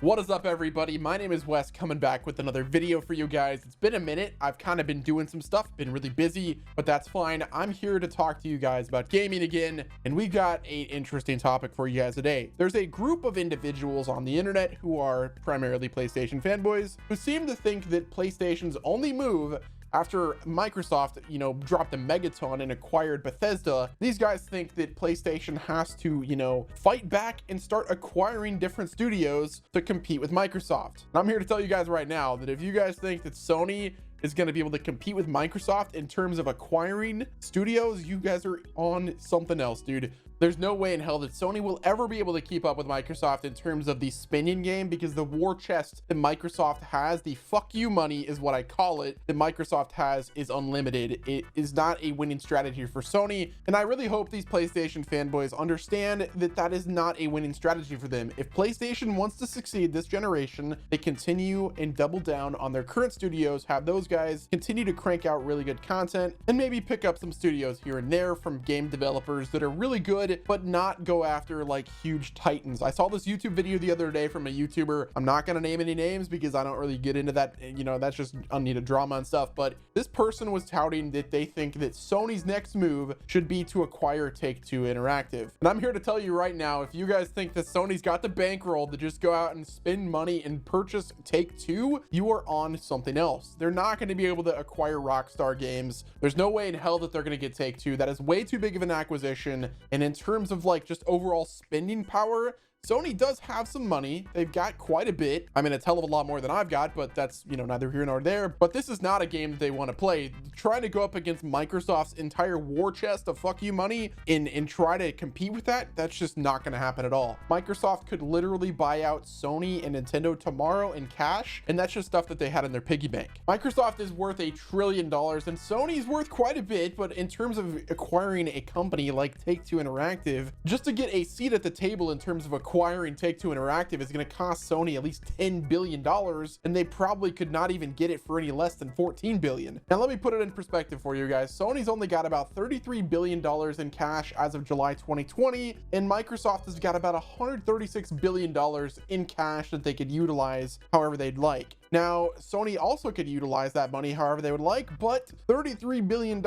What is up, everybody? My name is Wes, coming back with another video for you guys. It's been a minute. I've kind of been doing some stuff, been really busy, but that's fine. I'm here to talk to you guys about gaming again, and we've got an interesting topic for you guys today. There's a group of individuals on the internet who are primarily PlayStation fanboys who seem to think that PlayStation's only move after Microsoft, dropped a megaton and acquired Bethesda. These guys think that PlayStation has to, fight back and start acquiring different studios to compete with Microsoft. And I'm here to tell you guys right now that if you guys think that Sony is going to be able to compete with Microsoft in terms of acquiring studios, you guys are on something else, dude. There's no way in hell that Sony will ever be able to keep up with Microsoft in terms of the spending game, because the war chest that Microsoft has, the fuck you money is what I call it, that Microsoft has is unlimited. It is not a winning strategy for Sony, and I really hope these PlayStation fanboys understand that that is not a winning strategy for them. If PlayStation wants to succeed this generation, they continue and double down on their current studios, have those guys continue to crank out really good content, and maybe pick up some studios here and there from game developers that are really good, but not go after like huge titans. I saw this YouTube video the other day from a YouTuber. I'm not going to name any names because I don't really get into that, that's just unneeded drama and stuff, but this person was touting that they think that Sony's next move should be to acquire Take-Two Interactive. And I'm here to tell you right now, if you guys think that Sony's got the bankroll to just go out and spend money and purchase Take-Two, you are on something else. They're not going to be able to acquire Rockstar games. There's no way in hell that they're going to get Take-Two. That is way too big of an acquisition. And in terms of like just overall spending power, Sony does have some money. They've got quite a bit. I mean, it's a hell of a lot more than I've got, but that's, neither here nor there. But this is not a game that they want to play. Trying to go up against Microsoft's entire war chest of fuck you money and try to compete with that, that's just not going to happen at all. Microsoft could literally buy out Sony and Nintendo tomorrow in cash, and that's just stuff that they had in their piggy bank. Microsoft is worth $1 trillion, and Sony's worth quite a bit, but in terms of acquiring a company like Take-Two Interactive, just to get a seat at the table in terms of acquiring Take-Two Interactive is going to cost Sony at least $10 billion, and they probably could not even get it for any less than $14 billion. Now, let me put it in perspective for you guys. Sony's only got about $33 billion in cash as of July 2020, and Microsoft has got about $136 billion in cash that they could utilize however they'd like. Now, Sony also could utilize that money however they would like, but $33 billion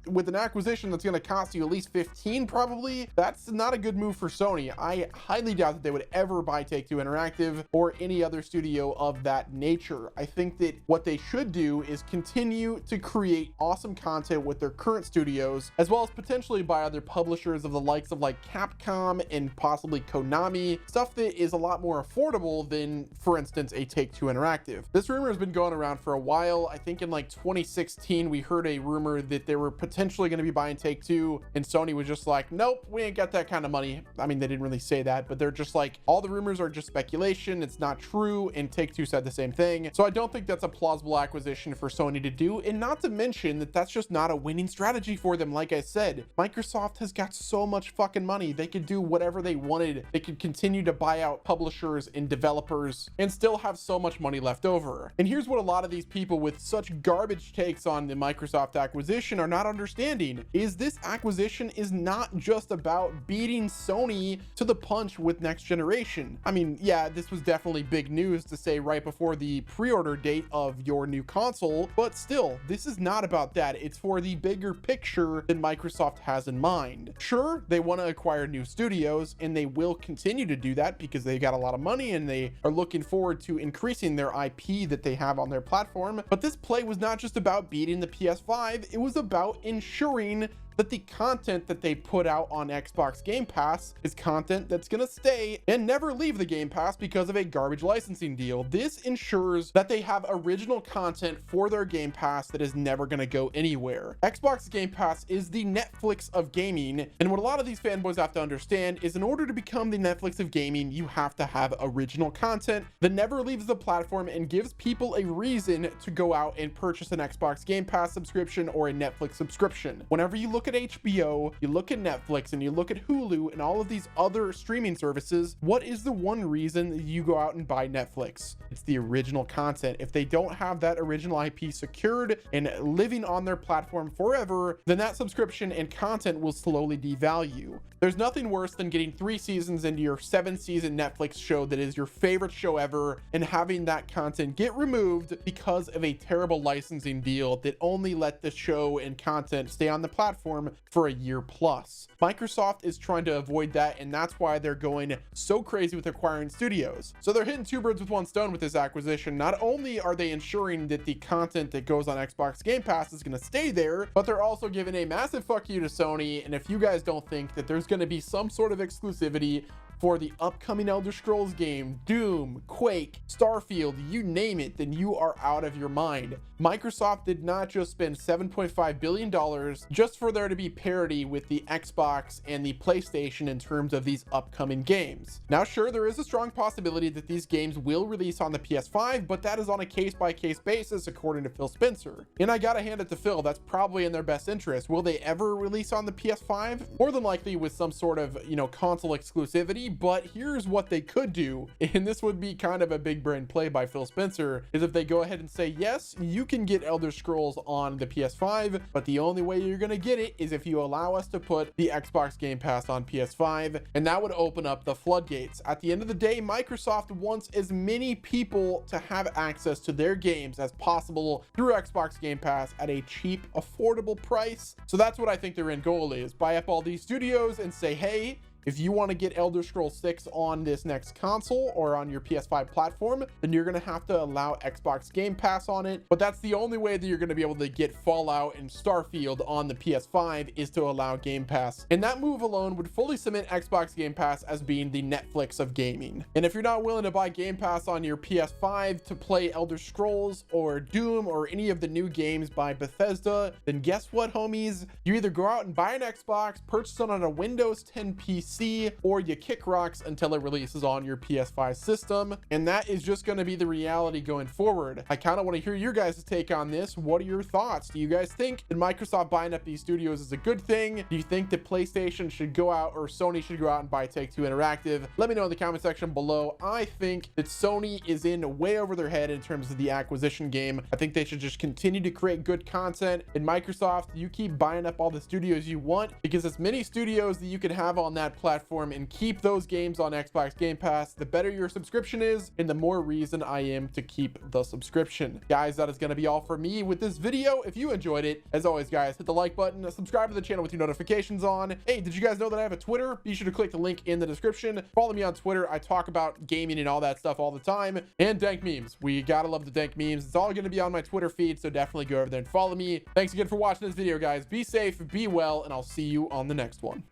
with an acquisition that's going to cost you at least 15 probably, that's not a good move for Sony. I highly doubt that they would ever buy Take-Two Interactive or any other studio of that nature. I think that what they should do is continue to create awesome content with their current studios, as well as potentially buy other publishers of the likes of like Capcom and possibly Konami, stuff that is a lot more affordable than, for instance, a Take-Two Interactive. This rumor has been going around for a while. I think in like 2016, we heard a rumor that they were potentially going to be buying Take-Two, and Sony was just like, nope, we ain't got that kind of money. I mean, they didn't really say that, but they're just like, all the rumors are just speculation. It's not true. And Take-Two said the same thing. So I don't think that's a plausible acquisition for Sony to do. And not to mention that that's just not a winning strategy for them. Like I said, Microsoft has got so much fucking money. They could do whatever they wanted. They could continue to buy out publishers and developers and still have so much money left over. And here's what a lot of these people with such garbage takes on the Microsoft acquisition are not understanding, is this acquisition is not just about beating Sony to the punch with next generation. I mean, yeah, this was definitely big news to say right before the pre-order date of your new console, but still, this is not about that. It's for the bigger picture that Microsoft has in mind. Sure, they want to acquire new studios, and they will continue to do that because they got a lot of money and they are looking forward to increasing their IP that they have on their platform. But this play was not just about beating the PS5, it was about ensuring that the content that they put out on Xbox Game Pass is content that's gonna stay and never leave the Game Pass because of a garbage licensing deal. This ensures that they have original content for their Game Pass that is never gonna go anywhere. Xbox Game Pass is the Netflix of gaming, and what a lot of these fanboys have to understand is in order to become the Netflix of gaming, you have to have original content that never leaves the platform and gives people a reason to go out and purchase an Xbox Game Pass subscription or a Netflix subscription. Whenever you look look at HBO, you look at Netflix, and you look at Hulu and all of these other streaming services, what is the one reason that you go out and buy Netflix? It's the original content. If they don't have that original IP secured and living on their platform forever, then that subscription and content will slowly devalue. There's nothing worse than getting 3 seasons into your 7-season Netflix show that is your favorite show ever and having that content get removed because of a terrible licensing deal that only let the show and content stay on the platform for a year plus. Microsoft is trying to avoid that, and that's why they're going so crazy with acquiring studios. So they're hitting 2 birds with 1 stone with this acquisition. Not only are they ensuring that the content that goes on Xbox Game Pass is going to stay there, but they're also giving a massive fuck you to Sony. And if you guys don't think that there's going to be some sort of exclusivity for the upcoming Elder Scrolls game, Doom, Quake, Starfield, you name it, then you are out of your mind. Microsoft did not just spend $7.5 billion just for there to be parity with the Xbox and the PlayStation in terms of these upcoming games. Now, sure, there is a strong possibility that these games will release on the PS5, but that is on a case-by-case basis, according to Phil Spencer. And I gotta hand it to Phil, that's probably in their best interest. Will they ever release on the PS5? More than likely with some sort of, console exclusivity, but here's what they could do, and this would be kind of a big brain play by Phil Spencer, is if they go ahead and say, yes, you can get Elder Scrolls on the PS5, but the only way you're gonna get it is if you allow us to put the Xbox Game Pass on PS5, and that would open up the floodgates. At the end of the day, Microsoft wants as many people to have access to their games as possible through Xbox Game Pass at a cheap, affordable price. So that's what I think their end goal is. Buy up all these studios and say, hey, if you want to get Elder Scrolls 6 on this next console or on your PS5 platform, then you're going to have to allow Xbox Game Pass on it. But that's the only way that you're going to be able to get Fallout and Starfield on the PS5 is to allow Game Pass. And that move alone would fully cement Xbox Game Pass as being the Netflix of gaming. And if you're not willing to buy Game Pass on your PS5 to play Elder Scrolls or Doom or any of the new games by Bethesda, then guess what, homies? You either go out and buy an Xbox, purchase it on a Windows 10 PC, or you kick rocks until it releases on your PS5 system. And that is just going to be the reality going forward. I kind of want to hear your guys' take on this. What are your thoughts? Do you guys think that Microsoft buying up these studios is a good thing? Do you think that PlayStation should go out or Sony should go out and buy Take-Two Interactive? Let me know in the comment section below. I think that Sony is in way over their head in terms of the acquisition game. I think they should just continue to create good content. And Microsoft, you keep buying up all the studios you want, because as many studios that you can have on that platform and keep those games on Xbox Game Pass, the better your subscription is and the more reason I am to keep the subscription. Guys, that is going to be all for me with this video. If you enjoyed it, as always, guys, hit the like button, subscribe to the channel with your notifications on. Hey, did you guys know that I have a Twitter? Be sure to click the link in the description. Follow me on Twitter. I talk about gaming and all that stuff all the time, and dank memes. We gotta love the dank memes. It's all going to be on my Twitter feed, so definitely go over there and follow me. Thanks again for watching this video, guys. Be safe, be well, and I'll see you on the next one.